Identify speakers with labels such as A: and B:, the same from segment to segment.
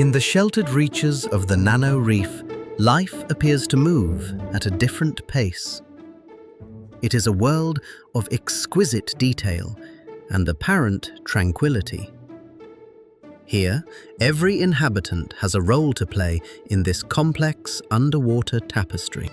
A: In the sheltered reaches of the nano reef, life appears to move at a different pace. It is a world of exquisite detail and apparent tranquility. Here, every inhabitant has a role to play in this complex underwater tapestry.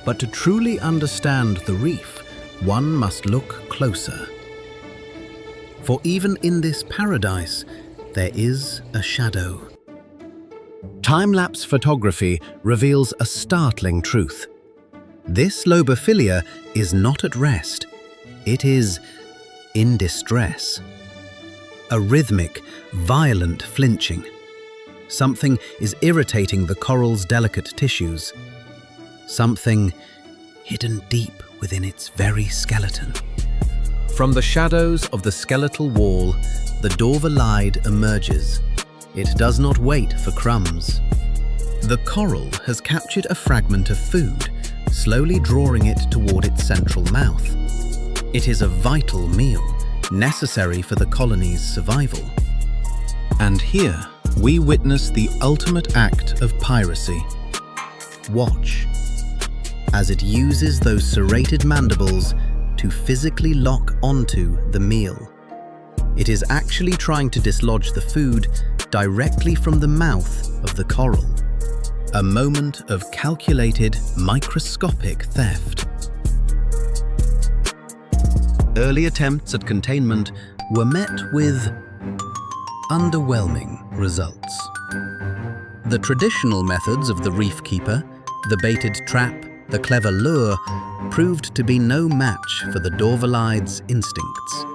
A: But to truly understand the reef, one must look closer. For even in this paradise, there is a shadow. Time-lapse photography reveals a startling truth. This lobophilia is not at rest. It is in distress. A rhythmic, violent flinching. Something is irritating the coral's delicate tissues. Something hidden deep within its very skeleton. From the shadows of the skeletal wall, the Dorvilleid emerges. It does not wait for crumbs. The coral has captured a fragment of food, slowly drawing it toward its central mouth. It is a vital meal, necessary for the colony's survival. And here, we witness the ultimate act of piracy. Watch as it uses those serrated mandibles to physically lock onto the meal. It is actually trying to dislodge the food directly from the mouth of the coral. A moment of calculated, microscopic theft. Early attempts at containment were met with underwhelming results. The traditional methods of the reef keeper, the baited trap, the clever lure, proved to be no match for the Dorvilleid's instincts.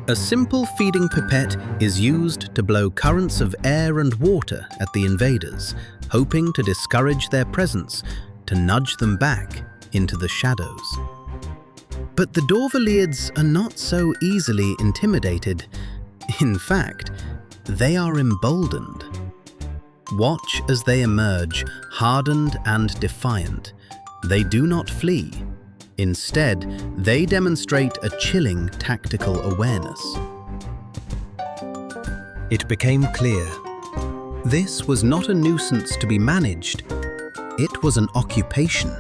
A: A simple feeding pipette is used to blow currents of air and water at the invaders, hoping to discourage their presence, to nudge them back into the shadows. But the Dorvilleids are not so easily intimidated. In fact, they are emboldened. Watch as they emerge, hardened and defiant. They do not flee. Instead, they demonstrate a chilling tactical awareness. It became clear. This was not a nuisance to be managed. It was an occupation.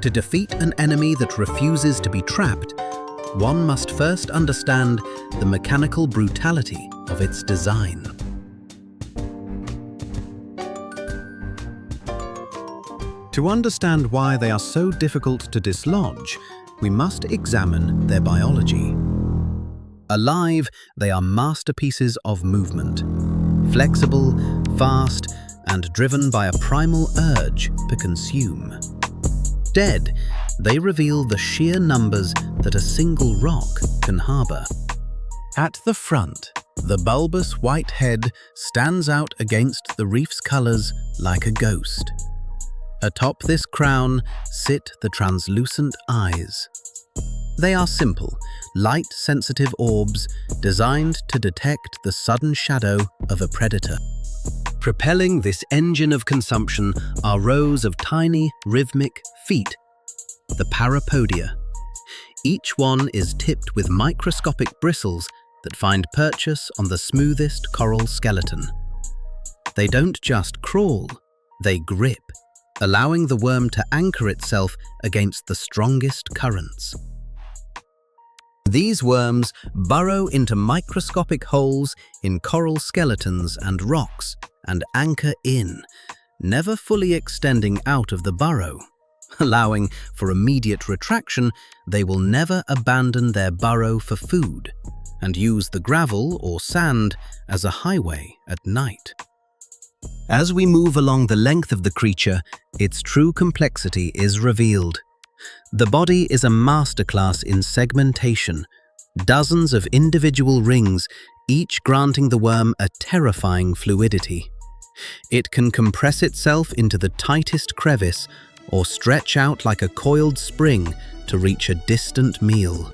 A: To defeat an enemy that refuses to be trapped, one must first understand the mechanical brutality of its design. To understand why they are so difficult to dislodge, we must examine their biology. Alive, they are masterpieces of movement. Flexible, fast, and driven by a primal urge to consume. Dead, they reveal the sheer numbers that a single rock can harbor. At the front, the bulbous white head stands out against the reef's colors like a ghost. Atop this crown sit the translucent eyes. They are simple, light-sensitive orbs designed to detect the sudden shadow of a predator. Propelling this engine of consumption are rows of tiny, rhythmic feet, the parapodia. Each one is tipped with microscopic bristles that find purchase on the smoothest coral skeleton. They don't just crawl, they grip, allowing the worm to anchor itself against the strongest currents. These worms burrow into microscopic holes in coral skeletons and rocks and anchor in, never fully extending out of the burrow. Allowing for immediate retraction, they will never abandon their burrow for food and use the gravel or sand as a highway at night. As we move along the length of the creature, its true complexity is revealed. The body is a masterclass in segmentation, dozens of individual rings, each granting the worm a terrifying fluidity. It can compress itself into the tightest crevice or stretch out like a coiled spring to reach a distant meal.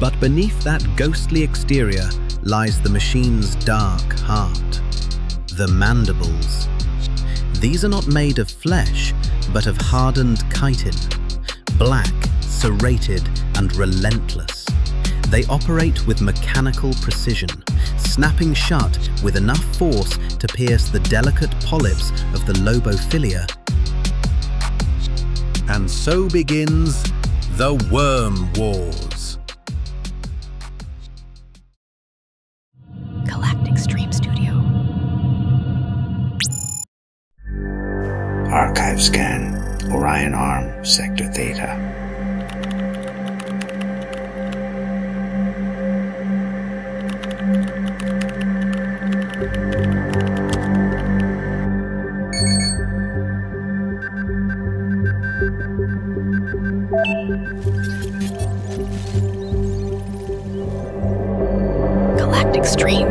A: But beneath that ghostly exterior lies the machine's dark heart, the mandibles. These are not made of flesh, but of hardened chitin, black, serrated, and relentless. They operate with mechanical precision, snapping shut with enough force to pierce the delicate polyps of the lobophilia. And so begins the Worm Wars.
B: Galactic Stream Studio.
C: Archive scan, Orion Arm, Sector Theta.
B: Galactic Stream.